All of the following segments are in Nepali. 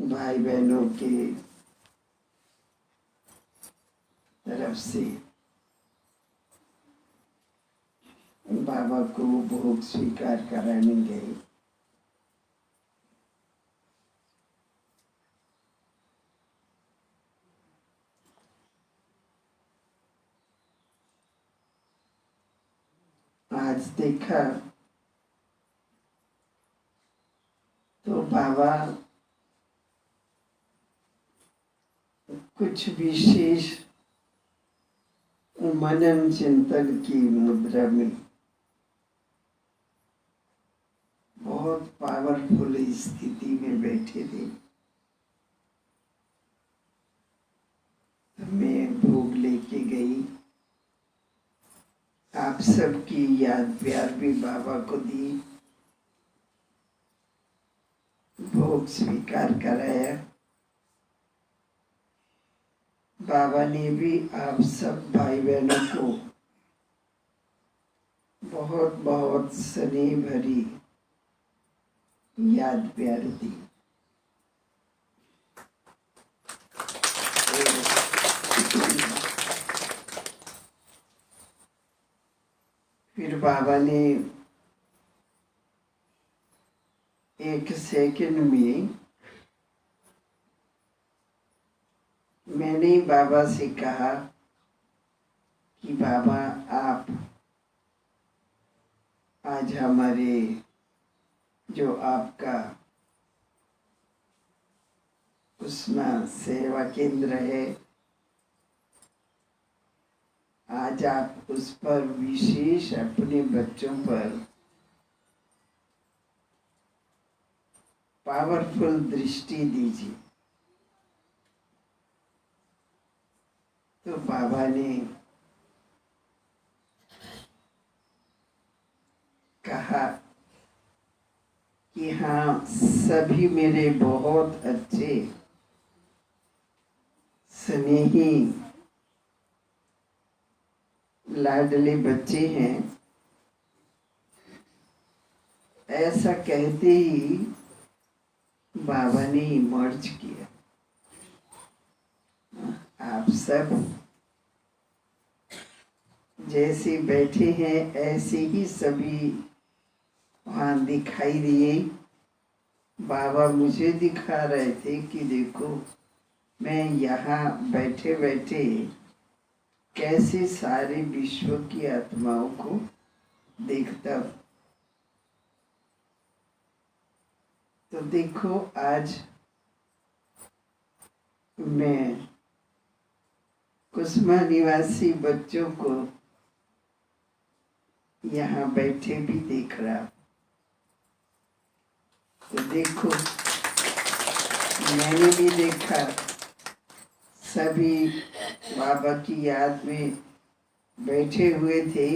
भाई बहनों के तरफ से बाबा को भोग स्वीकार कराने गए। आज देखा तो बाबा कुछ विशेष मनन चिंतन की मुद्रा में बहुत पावरफुल स्थिति में बैठे थे। तो मैं भोग लेके गई, आप सबकी याद प्यार भी बाबा को दी, भोग स्वीकार कराया। बाबा ने भी आप सब भाई बहनों को बहुत बहुत स्नेह भरी याद प्यार दी। फिर बाबा ने एक सेकंड में मैंने बाबा से कहा कि बाबा आप आज हमारे जो आपका उसमें सेवा केंद्र है, आज आप उस पर विशेष अपने बच्चों पर पावरफुल दृष्टि दीजिए। तो बाबा ने कहा कि हाँ, सभी मेरे बहुत अच्छे स्नेही लाडले बच्चे हैं। ऐसा कहते ही बाबा ने इमर्ज किया। आप सब जैसे बैठे हैं ऐसे ही सभी वहाँ दिखाई दिए। बाबा मुझे दिखा रहे थे कि देखो मैं यहाँ बैठे बैठे कैसे सारे विश्व की आत्माओं को देखता हूँ। तो देखो आज मैं कुसुमा निवासी बच्चों को यहाँ बैठे भी देख रहा। तो देखो मैंने भी देखा सभी बाबा की याद में बैठे हुए थे।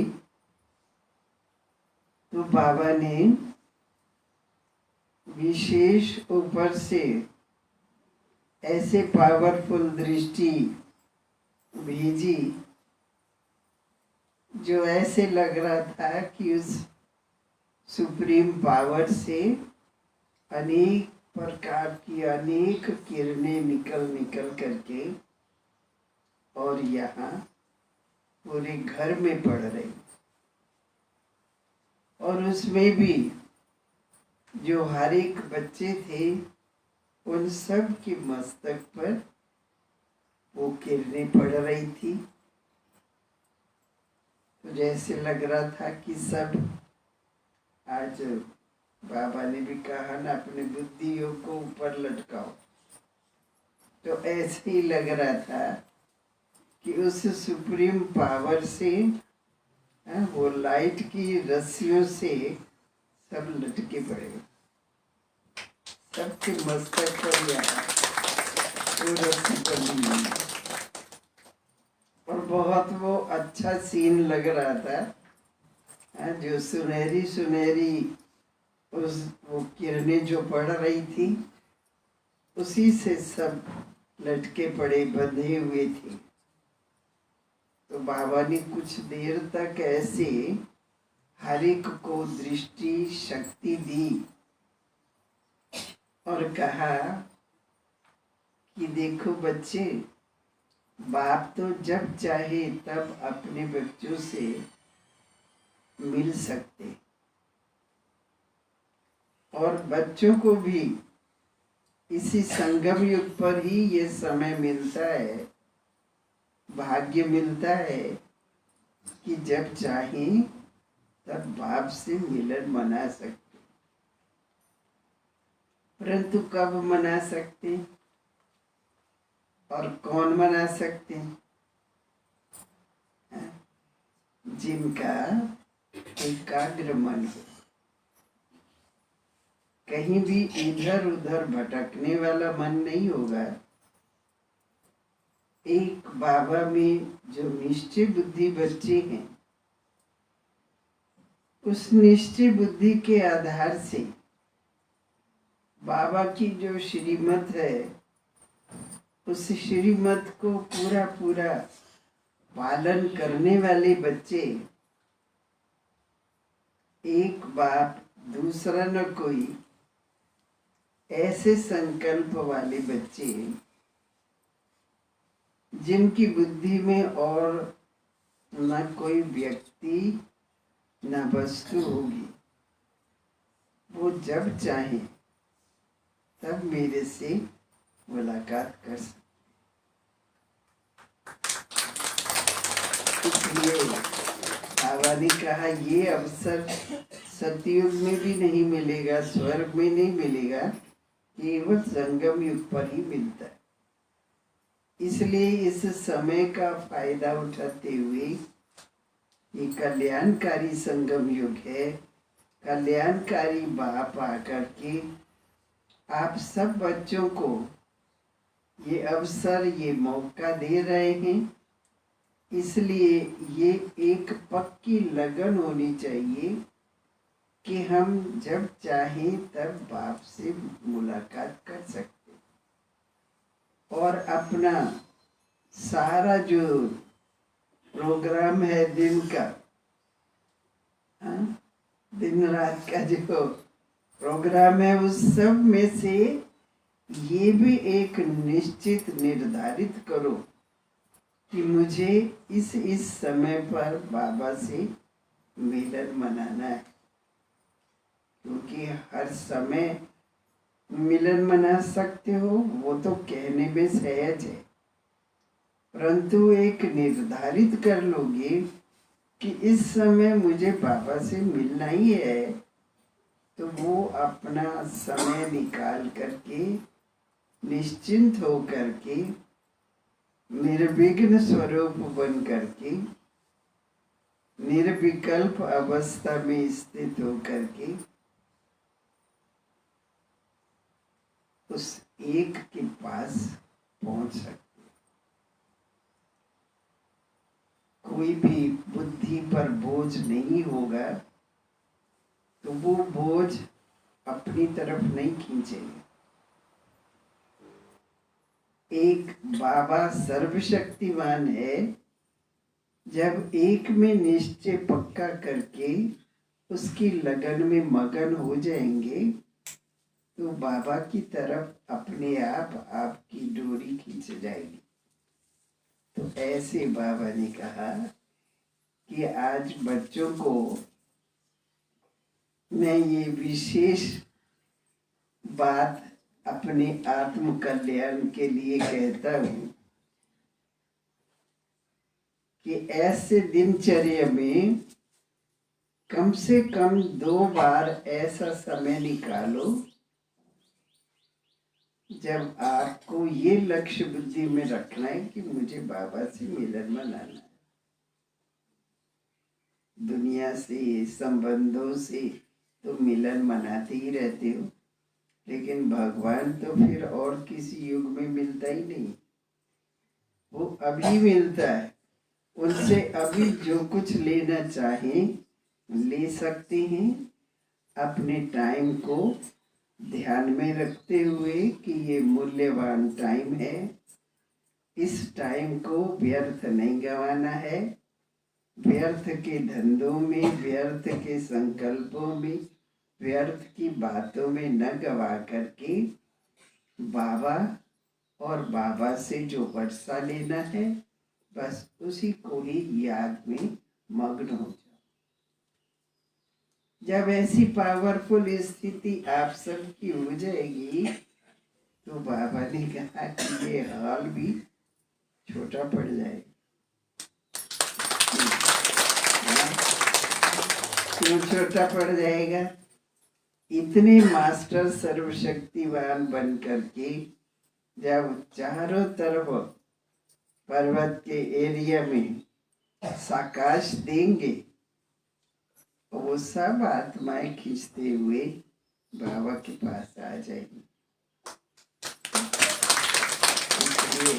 तो बाबा ने विशेष ऊपर से ऐसे पावरफुल दृष्टि भेजी जो ऐसे लग रहा था कि उस सुप्रीम पावर से अनेक प्रकार की अनेक किरणें निकल करके और यहाँ पूरे घर में पड़ रही। और उसमें भी जो हर एक बच्चे थे उन सब के मस्तक पर वो किरणें पड़ रही थी। तो जैसे लग रहा था कि सब आज बाबा ने भी कहा ना अपने बुद्धियों को ऊपर लटकाओ। तो ऐसे ही लग रहा था कि उस सुप्रीम पावर से वो लाइट की रस्सियों से सब लटके पड़े, सबके मस्तक पर यहाँ वो रस्सी बंधी हुई। और बहुत वो अच्छा सीन लग रहा था। जो सुनहरी सुनहरी उस वो किरणें जो पड़ रही थी उसी से सब लटके पड़े बंधे हुए थे। तो बाबा ने कुछ देर तक ऐसे हर एक को दृष्टि शक्ति दी और कहा कि देखो बच्चे, बाप तो जब चाहे तब अपने बच्चों से मिल सकते, और बच्चों को भी इसी संगम युग पर ही ये समय मिलता है, भाग्य मिलता है कि जब चाहे तब बाप से मिलन मना सकते। परंतु कब मना सकते और कौन मना सकते? जिनका एकाग्र मन हो, कहीं भी इधर उधर भटकने वाला मन नहीं होगा। एक बाबा में जो निश्चय बुद्धि बच्चे हैं, उस निश्चय बुद्धि के आधार से बाबा की जो श्रीमत है, उस श्रीमत को पूरा पूरा पालन करने वाले बच्चे, एक बाप दूसरा न कोई, ऐसे संकल्प वाले बच्चे जिनकी बुद्धि में और न कोई व्यक्ति न वस्तु होगी, वो जब चाहे तब मेरे से मुलाकात कर सकते। इसलिए बाबा ने कहा ये अवसर सतयुग में भी नहीं मिलेगा, स्वर्ग में नहीं मिलेगा, केवल संगम युग पर ही मिलता है। इसलिए इस समय का फायदा उठाते हुए, ये कल्याणकारी संगम युग है, कल्याणकारी बाप आकर के आप सब बच्चों को ये अवसर, ये मौका दे रहे हैं। इसलिए ये एक पक्की लगन होनी चाहिए कि हम जब चाहें तब बाप से मुलाकात कर सकते, और अपना सारा जो प्रोग्राम है दिन का, दिन रात का जो प्रोग्राम है, उस सब में से ये भी एक निश्चित निर्धारित करो कि मुझे इस समय पर बाबा से मिलन मनाना है। क्योंकि हर समय मिलन मना सकते हो वो तो कहने में सहज है, परंतु एक निर्धारित कर लोगे कि इस समय मुझे बाबा से मिलना ही है, तो वो अपना समय निकाल करके निश्चिंत हो करके निर्विघ्न स्वरूप बन करके निर्विकल्प अवस्था में स्थित हो करके उस एक के पास पहुंच सकते। कोई भी बुद्धि पर बोझ नहीं होगा तो वो बोझ अपनी तरफ नहीं खींचेगा। एक बाबा सर्वशक्तिमान है, जब एक में निश्चय पक्का करके उसकी लगन में मगन हो जाएंगे तो बाबा की तरफ अपने आप आपकी डोरी खींच जाएगी। तो ऐसे बाबा ने कहा कि आज बच्चों को मैं ये विशेष बात अपने आत्म कल्याण के लिए कहता हूँ कि ऐसे दिनचर्या में कम से कम 2 बार ऐसा समय निकालो जब आपको ये लक्ष्य बुद्धि में रखना है कि मुझे बाबा से मिलन मनाना है। दुनिया से, संबंधों से तो मिलन मनाते ही रहते हो, लेकिन भगवान तो फिर और किसी युग में मिलता ही नहीं, वो अभी मिलता है। उनसे अभी जो कुछ लेना चाहें ले सकते हैं, अपने टाइम को ध्यान में रखते हुए कि ये मूल्यवान टाइम है, इस टाइम को व्यर्थ नहीं गंवाना है। व्यर्थ के धंधों में, व्यर्थ के संकल्पों में, व्यर्थ की बातों में न गवा करके बाबा और बाबा से जो वर्षा लेना है बस उसी को ही याद में मग्न हो जाओ। जब ऐसी पावरफुल स्थिति आप सबकी हो जाएगी तो बाबा ने कहा कि ये हॉल भी छोटा पड़ जाएगा। क्यों छोटा पड़ जाएगा? इतने मास्टर सर्वशक्तिवान बन करके जब चारों तरफ पर्वत के एरिया में साकाश देंगे वो सब आत्माएं खींचते हुए बाबा के पास आ जाएंगी। इसलिए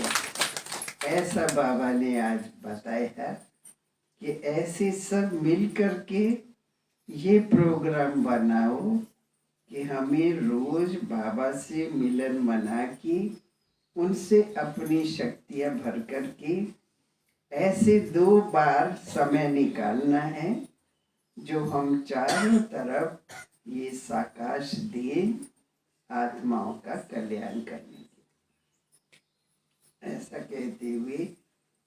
ऐसा बाबा ने आज बताया कि ऐसे सब मिल करके ये प्रोग्राम बनाओ कि हमें रोज बाबा से मिलन मना के उनसे अपनी शक्तियां भर करके ऐसे 2 बार समय निकालना है जो हम चारों तरफ ये साकाश दे आत्माओं का कल्याण करने के। ऐसा कहते हुए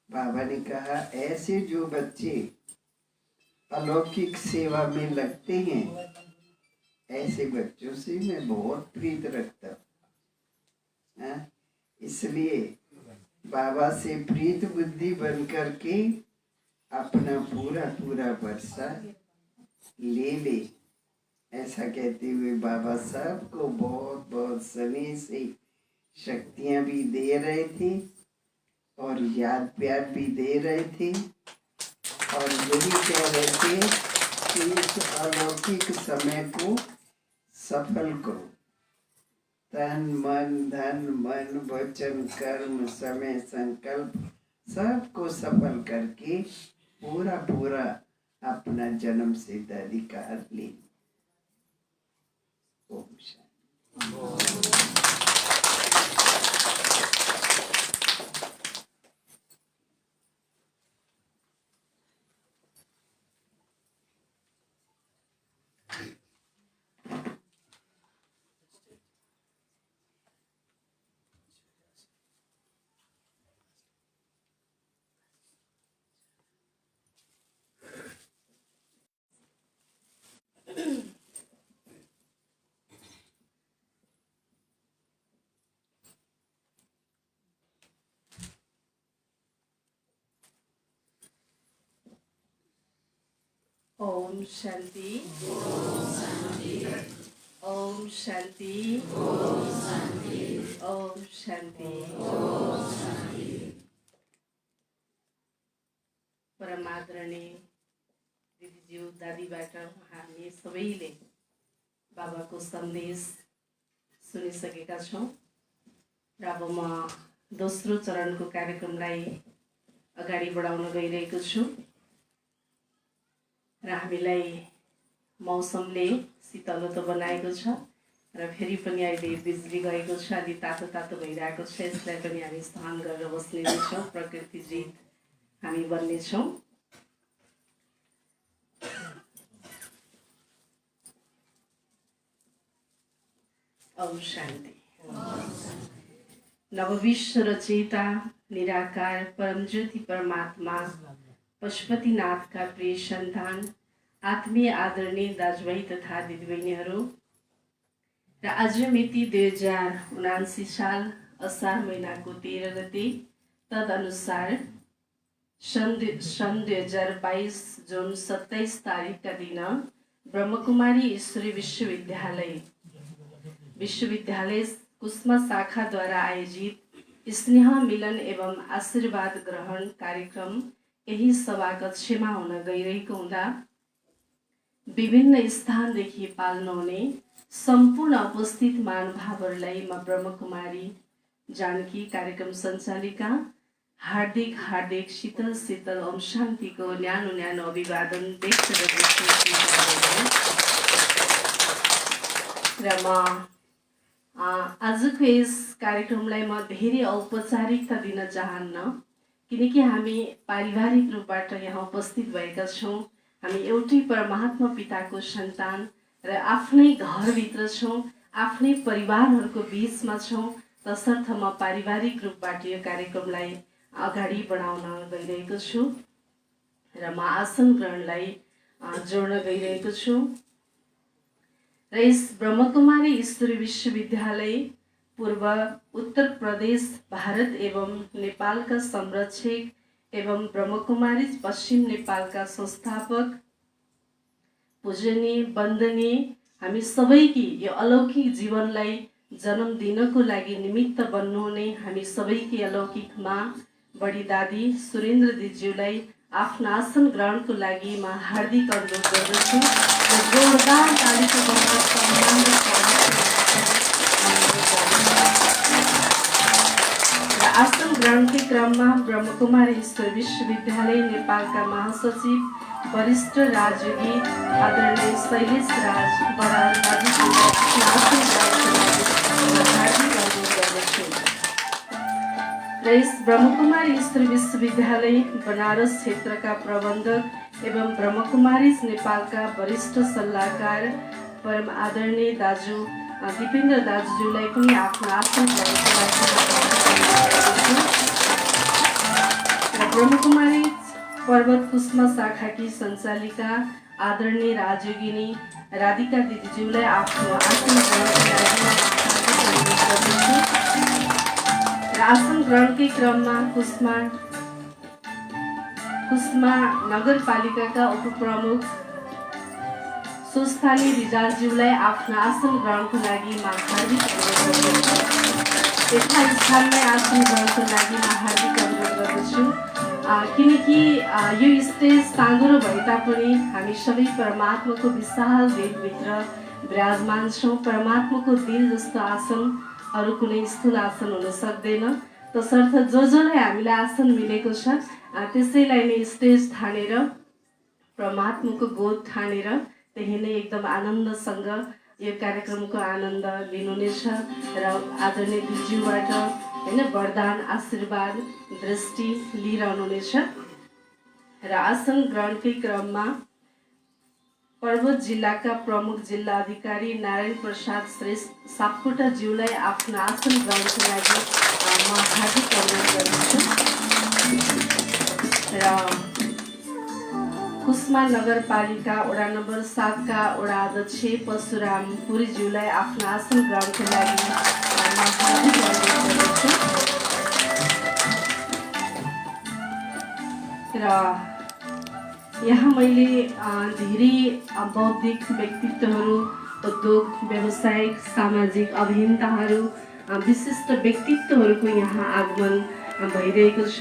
बाबा ने कहा ऐसे जो बच्चे अलौकिक सेवा में लगते हैं ऐसे बच्चों से मैं बहुत प्रीत रखता हूँ। इसलिए बाबा से प्रीत बुद्धि बन करके अपना पूरा पूरा वर्षा ले ले। ऐसा कहते हुए बाबा साहब को बहुत बहुत स्नेह से शक्तियाँ भी दे रहे थे और याद प्यार भी दे रहे थे और यही कह रहे थे कि इस अलौकिक समय को सफल करो। तन मन धन मन वचन कर्म समय संकल्प सबको सफल करके पूरा पूरा अपना जन्म सिद्ध अधिकार ले। ओम शांति। ओम शांति। ओम शांति। ओम शांति। परम आदरणीय दिदीज्यू दादीबाट हामी सबैले बाबाको सन्देश सुनिसकेका छौँ र अब म दोस्रो चरणको कार्यक्रमलाई अगाडि बढाउन गइरहेको छु र हामीलाई मौसमले शीतलो त बनाएको छ र फेरि पनि अहिले बिजुली गएको छ, अलि तातो तातो भइरहेको छ। यसलाई पनि हामी सहन गरेर बस्ने नै छौँ। प्रकृति जित हामी बन्नेछौँ। ओम शान्ति। नवविश्व रचयिता निराकार परमज्योति परमात्मा पशुपतिनाथका प्रिय सन्तान आत्मीय आदरणीय दाजुभाइ तथा दिदीबहिनीहरू र आज मिति 2079 साल असार महिनाको 13 गते तदनुसार सन् 2022 जुन 27 तारिकका दिन ब्रह्मकुमारी ईश्वरी विश्वविद्यालय कुस्मा शाखाद्वारा आयोजित स्नेह मिलन एवं आशीर्वाद ग्रहण कार्यक्रम यही सभाकक्षमा हुन गइरहेको हुँदा विभिन्न स्थानदेखि पाल्नुहुने सम्पूर्ण उपस्थित महानुभावहरूलाई म ब्रह्मकुमारी जानकी कार्यक्रम सञ्चालिका हार्दिक हार्दिक शीतल शीतल ओम शान्तिको न्यानो न्यानो अभिवादन व्यक्त गर्दछु। र म आजको यस कार्यक्रमलाई म धेरै औपचारिकता दिन चाहन्न, किनकि हामी पारिवारिक रूपबाट यहाँ उपस्थित भएका छौँ। हामी एउटै परमात्मा पिताको सन्तान र आफ्नै घरभित्र छौँ, आफ्नै परिवारहरूको बीचमा छौँ तसर्थ म पारिवारिक रूपबाट यो कार्यक्रमलाई अगाडि बढाउन गइरहेको छु र म आसन ग्रहणलाई जोड्न गइरहेको छु र यस ब्रह्मकुमारी ईश्वरी विश्वविद्यालय पूर्व उत्तर प्रदेश भारत एवं नेपालका संरक्षक एवं ब्रह्मकुमारी पश्चिम नेपालका संस्थापक पूजनीय वन्दनीय हामी सबैकी यो अलौकिक जीवनलाई जन्म दिनको लागि निमित्त बन्नुहुने हामी सबैकी अलौकिक माँ बडी दादी सुरेन्द्र दिज्यूलाई आफ्नो आसन ग्रहणको लागि म हार्दिक अनुरोध गर्दछु र जोरदार तालीको द्वारा सम्मान र आसन ग्रहणकै क्रममा ब्रह्मकुमारी ईश्वर विश्वविद्यालय नेपालका महासचिव वरिष्ठ राजयोगी आदरणीय शैलेश राज बराल दाजुजीलाई आफ्नो आसन ग्रहणको लागि हार्दिक अनुरोध गर्दछु र यस ब्रह्मकुमारी ईश्वर विश्वविद्यालय बनारस क्षेत्रका प्रबन्धक एवं ब्रह्मकुमारी नेपालका वरिष्ठ सल्लाहकार परम आदरणीय दाजु दिपेन्द्र दाजुज्यूलाई पनि आफ्नो आसन ग्रहणको लागि र ब्रह्मकुमारी पर्वत कुष्म शाखाकी सञ्चालिका आदरणीय राजयोगिनी राधिका दिदीज्यूलाई आफ्नो आसन ग्रहणको लागि र आसन ग्रहणकै क्रममा कुष्मा नगरपालिकाका उपप्रमुख सुस्थानी रिजालज्यूलाई आफ्नो आसन ग्रहणको लागि म हार्दिक अनुरोध गर्दछु। यथास्थानमै आसन ग्रहणको लागि म हार्दिक अनुरोध गर्दछु किनकि यो स्टेज साँगुरो भए तापनि हामी सबै परमात्माको विशाल दिलभित्र विराजमान छौँ। परमात्माको दिल जस्तो आसन अरू कुनै स्थूल आसन हुन सक्दैन। तसर्थ जसलाई हामीलाई आसन मिलेको छ त्यसैलाई नै स्टेज ठानेर परमात्माको गोद ठानेर त्यही नै एकदम आनन्दसँग यो कार्यक्रमको आनन्द लिनुहुनेछ र आदरणीय दिज्यूबाट होइन वरदान आशीर्वाद दृष्टि लिइरहनुहुनेछ र आसन ग्रहणकै क्रममा पर्वत जिल्लाका प्रमुख जिल्ला अधिकारी नारायण प्रसाद श्रेष्ठ सापकोटाज्यूलाई आफ्नो आसन ग्रहणको लागि म हार्दिक अनुरोध गर्दछु र कुष्मा नगरपालिका वडा नम्बर 7 का वडा अध्यक्ष परशुराम पुरीज्यूलाई आफ्नो आसन ग्रहणको लागि म हार्दिक अनुरोध गर्दछु र यहाँ मैले धेरै बौद्धिक व्यक्तित्वहरू उद्योग व्यावसायिक सामाजिक अभियन्ताहरू विशिष्ट व्यक्तित्वहरूको यहाँ आगमन भइरहेको छ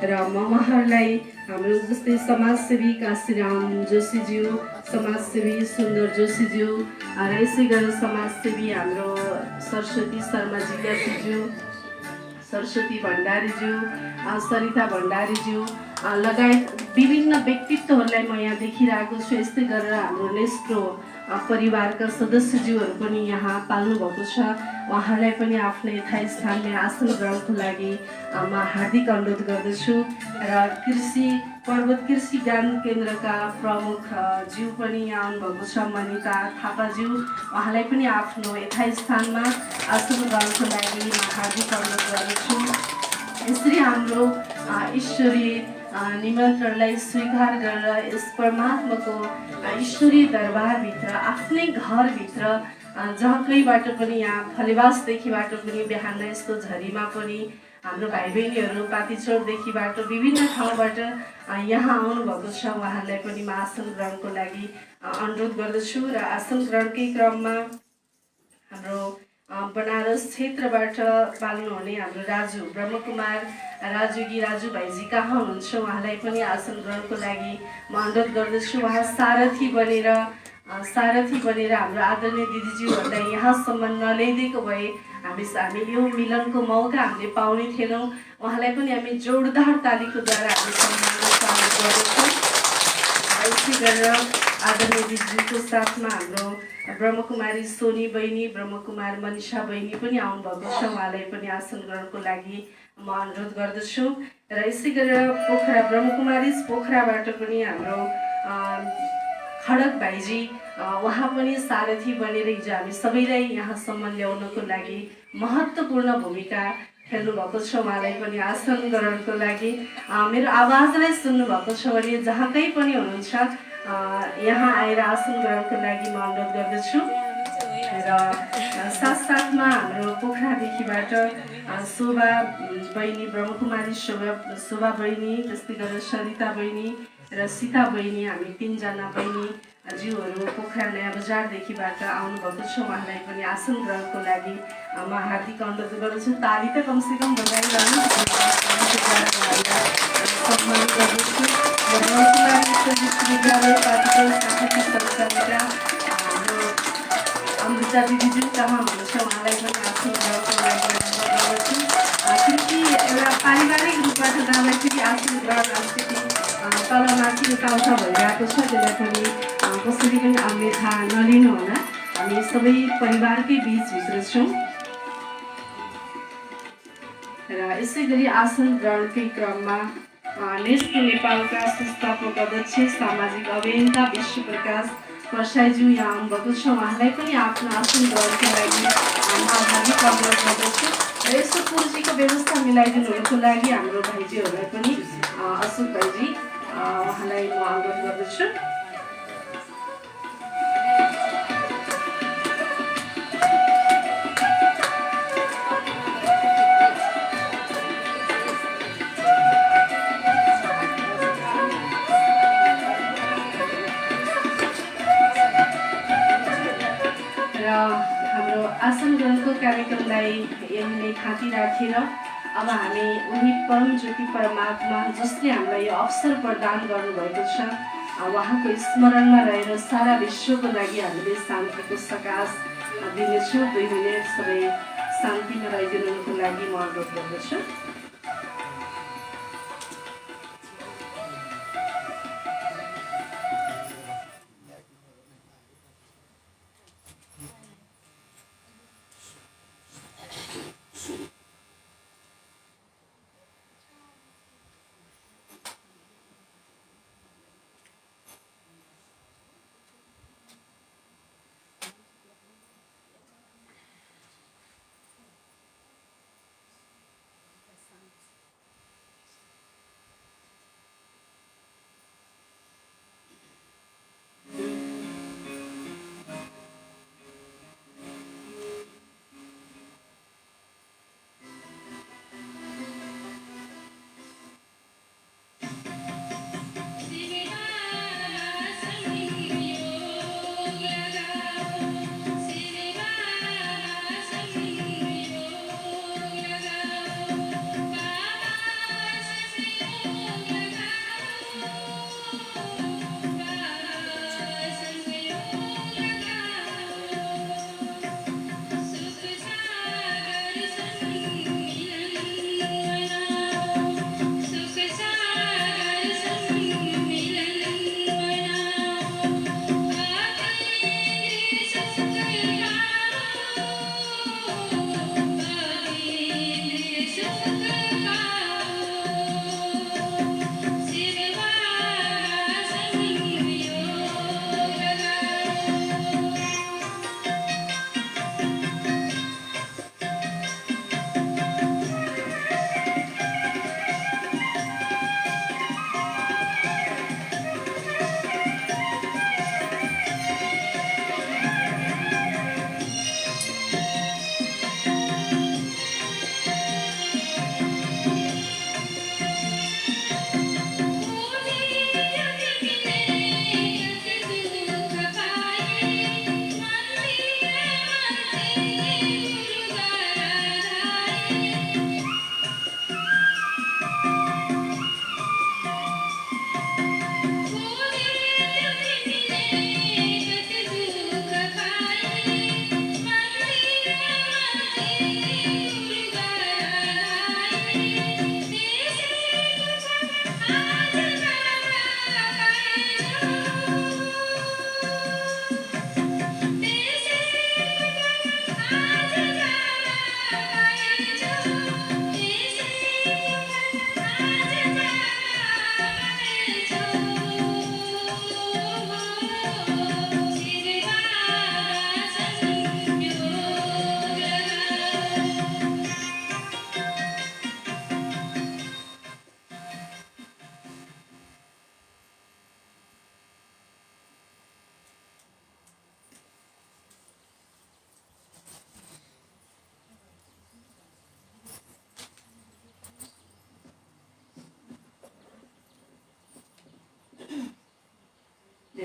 र म उहाँहरूलाई हाम्रो जस्तै समाजसेवी काशीराम जोशीज्यू समाजसेवी सुन्दर जोशीज्यू र यसै गरेर समाजसेवी हाम्रो सरस्वती शर्मा जिज्ञासुज्यू सरस्वती भण्डारीज्यू सरिता भण्डारीज्यू लगायत विभिन्न व्यक्तित्वहरूलाई म यहाँ देखिरहेको छु। यस्तै गरेर हाम्रो नेस्ट्रो परिवारका सदस्यज्यूहरू पनि यहाँ पाल्नु भएको छ। उहाँहरूलाई पनि आफ्नो यथास्थानमा आसन ग्रहणको लागि म हार्दिक अनुरोध गर्दछु र पर्वत कृषि ज्ञान केन्द्रका प्रमुख ज्यू पनि यहाँ आउनुभएको छ मनिता थापाज्यू उहाँलाई पनि आफ्नो यथास्थानमा आसन ग्रहणको लागि म हार्दिक अनुरोध गर्दछु। यसरी हाम्रो ईश्वरीय निमन्त्रणलाई स्वीकार गरेर यस परमात्माको ईश्वरीय दरबारभित्र आफ्नै घरभित्र जहाँ कहीँबाट पनि यहाँ फलेवासदेखिबाट पनि बिहान यस्तो झरीमा पनि हाम्रो भाइ बहिनीहरू पातिचोरदेखिबाट विभिन्न ठाउँबाट यहाँ आउनुभएको छ। उहाँहरूलाई पनि म आसन ग्रहणको लागि अनुरोध गर्दछु र आसन ग्रहणकै क्रममा हाम्रो बनारस क्षेत्रबाट पाल्नुहुने हाम्रो राजु ब्रह्मकुमार राजुगी राजु भाइजी कहाँ हुनुहुन्छ उहाँलाई पनि आसन ग्रहणको लागि म अनुरोध गर्दछु। उहाँ सारथी बनेर हाम्रो आदरणीय दिदीज्यूहरूलाई यहाँसम्म नल्याइदिएको भए हामी यो मिलनको मौका हामीले पाउने थिएनौँ। उहाँलाई पनि हामी जोरदार तालीको द्वारा हामी सम्मान गर्दछौँ। यसै गरेर आदरणीय दिदीज्यूको साथमा हाम्रो ब्रह्मकुमारी सोनी बहिनी ब्रह्मकुमार मनिषा बहिनी पनि आउनुभएको छ। उहाँलाई पनि आसन ग्रहणको लागि म अनुरोध गर्दछु र यसै गरेर पोखरा ब्रह्मकुमारी पोखराबाट पनि हाम्रो खडक भाइजी उहाँ पनि सारथी बनेर हिजो हामी सबैलाई यहाँसम्म ल्याउनको लागि महत्त्वपूर्ण भूमिका खेल्नुभएको छ। उहाँलाई पनि आसन ग्रहणको लागि मेरो आवाजलाई सुन्नुभएको छ भने जहाँकै पनि हुनुहुन्छ यहाँ आएर आसन ग्रहणको लागि म अनुरोध गर्दछु। र साथसाथमा हाम्रो पोखरादेखिबाट शोभा बहिनी, ब्रह्मकुमारी शोभा बहिनी, त्यस्तै गरेर सरिता बहिनी र सीता बहिनी, हामी 3 जना बहिनी ज्यूहरू पोखरा नयाँ बजारदेखिबाट आउनुभएको छ। उहाँलाई पनि आसन ग्रहणको लागि म हार्दिक अनुरोध गर्दछु। ताली त कमसेकम बजाइरहनु सम्मान गर्दछु। ब्रह्मकुमारी विश्वविद्यालय पाठ्यक्रम शाखाकी सञ्चालिका हाम्रो अमृता दिदीज्यू कहाँ हुनुहुन्छ, उहाँलाई पनि आसन ग्रहणको लागि अनुरोध गर्दछु। किनकि एउटा पारिवारिक रूपबाट जाँदाखेरि आसन ग्रहण अलिकति तलमाथि उताउता भइरहेको छ, त्यसलाई पनि कसरी पनि अन्यथा नलिनु होला। हामी सबै परिवारकै बिचभित्र छौँ र यसै गरी आसन ग्रहणकै क्रममा नेस्को नेपालका संस्थापक अध्यक्ष सामाजिक अभियन्ता विश्वप्रकाश परसाईज्यू यहाँ आउनुभएको छ। उहाँलाई पनि आफ्नो आसन ग्रहणको लागि हार्दिक अनुरोध गर्दछु। र यसो कुर्सीको व्यवस्था मिलाइदिनुको लागि हाम्रो भाइजीहरूलाई पनि अशोक भाइजी उहाँलाई म अनुरोध गर्दछु। हाम्रो आसन ग्रहणको कार्यक्रमलाई यही नै थाती राखेर अब हामी उही परम ज्योति परमात्मा जसले हामीलाई यो अवसर प्रदान गर्नुभएको छ उहाँको स्मरणमा रहेर सारा विश्वको लागि हामीले शान्तिको सकाश दिनेछौँ। 2 मिनट सबै शान्तिमा रहिदिनुको लागि म अनुरोध गर्दछु।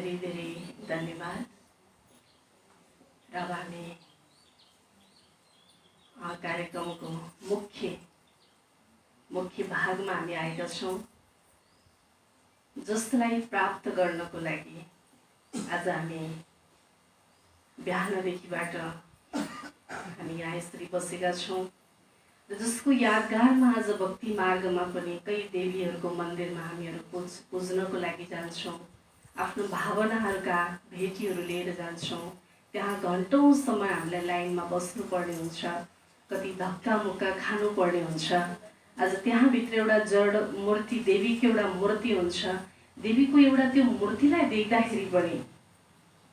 धेरै धेरै धन्यवाद। र अब हामी कार्यक्रमको मुख्य भागमा हामी आएका छौँ। जसलाई प्राप्त गर्नको लागि आज हामी बिहानदेखिबाट हामी यहाँ यसरी बसेका छौँ र जसको यादगारमा आज भक्ति मार्गमा पनि कई देवीहरूको मन्दिरमा हामीहरू पुज्नको लागि जान्छौँ। आफ्नो भावनाहरूका भेटीहरू लिएर जान्छौँ। त्यहाँ घन्टौँसम्म हामीलाई लाइनमा बस्नुपर्ने हुन्छ, कति धक्का मुक्का खानुपर्ने हुन्छ। आज त्यहाँभित्र एउटा जड मूर्ति, देवीको एउटा मूर्ति हुन्छ। देवीको एउटा त्यो मूर्तिलाई देख्दाखेरि पनि,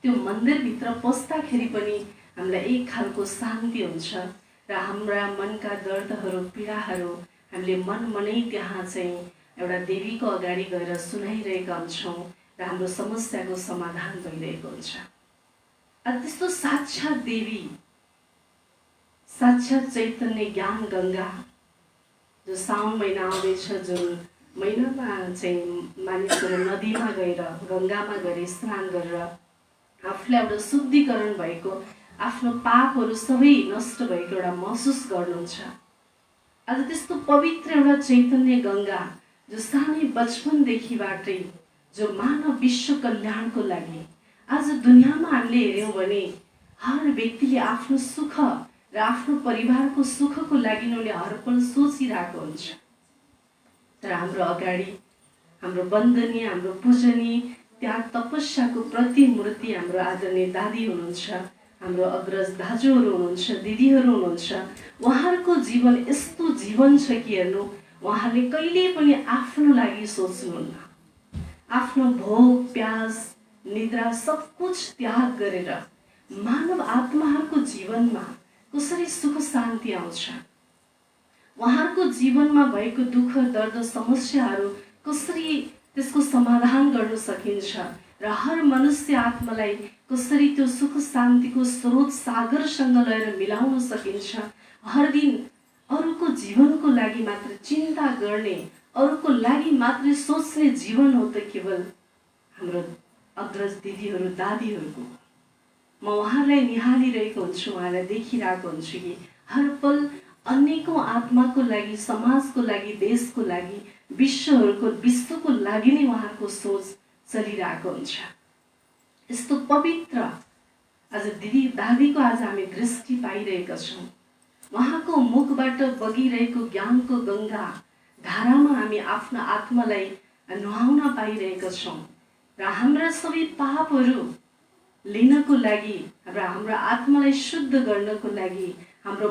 त्यो मन्दिरभित्र पस्दाखेरि पनि हामीलाई एक खालको शान्ति हुन्छ र हाम्रा मनका दर्दहरू, पीडाहरू हामीले मनै त्यहाँ चाहिँ एउटा देवीको अगाडि गएर सुनाइरहेका हुन्छौँ र हाम्रो समस्याको समाधान भइरहेको हुन्छ। त्यस्तो साक्षात देवी, साक्षात चैतन्य ज्ञान गङ्गा जो साउन महिना आउँदैछ, जुन महिनामा चाहिँ मानिसहरू नदीमा गएर, गङ्गामा गएर स्नान गरेर आफूलाई एउटा शुद्धिकरण भएको, आफ्नो पापहरू सबै नष्ट भएको एउटा महसुस गर्नुहुन्छ। आज त्यस्तो पवित्र एउटा चैतन्य गङ्गा जो सानै बचपनदेखिबाटै जो मानव विश्व कल्याणको लागि, आज दुनियाँमा हामीले हेऱ्यौँ भने हर व्यक्तिले आफ्नो सुख र आफ्नो परिवारको सुखको लागि उनीहरूले हरपल सोचिरहेको हुन्छ। तर हाम्रो अगाडि हाम्रो वन्दनीय, हाम्रो पूजनीय त्याग तपस्याको प्रतिमूर्ति हाम्रो आदरणीय दादी हुनुहुन्छ, हाम्रो अग्रज दाजुहरू हुनुहुन्छ, दिदीहरू हुनुहुन्छ। उहाँहरूको जीवन यस्तो जीवन छ कि हेर्नु, उहाँले कहिले पनि आफ्नो लागि सोच्नुहुन्न। आफ्नो भोग प्यास निद्रा सब कुछ त्याग गरेर मानव आत्माहरूको जीवनमा कसरी सुख शान्ति आउँछ, उहाँहरूको जीवनमा भएको दुःख दर्द समस्याहरू कसरी त्यसको समाधान गर्न सकिन्छ र हर मनुष्य आत्मालाई कसरी त्यो सुख शान्तिको स्रोत सागरसँग लिएर मिलाउन सकिन्छ। हर दिन अरूको जीवनको लागि मात्र चिन्ता गर्ने, अरूको लागि मात्र सोच्ने जीवन हो त केवल हाम्रो अग्रज दिदीहरू, दादीहरूको। म उहाँलाई निहालिरहेको हुन्छु, उहाँलाई देखिरहेको हुन्छु कि हर पल अन्यको आत्माको लागि, समाजको लागि, देशको लागि, विश्वको लागि नै उहाँको सोच चलिरहेको हुन्छ। यस्तो पवित्र आज दिदी दादीको आज हामी दृष्टि पाइरहेका छौँ। उहाँको मुखबाट बगिरहेको ज्ञानको गङ्गा धारामा हामी आफ्नो आत्मालाई नुहाउन पाइरहेका छौँ र हाम्रा सबै पापहरू लिनको लागि र हाम्रो आत्मालाई शुद्ध गर्नको लागि हाम्रो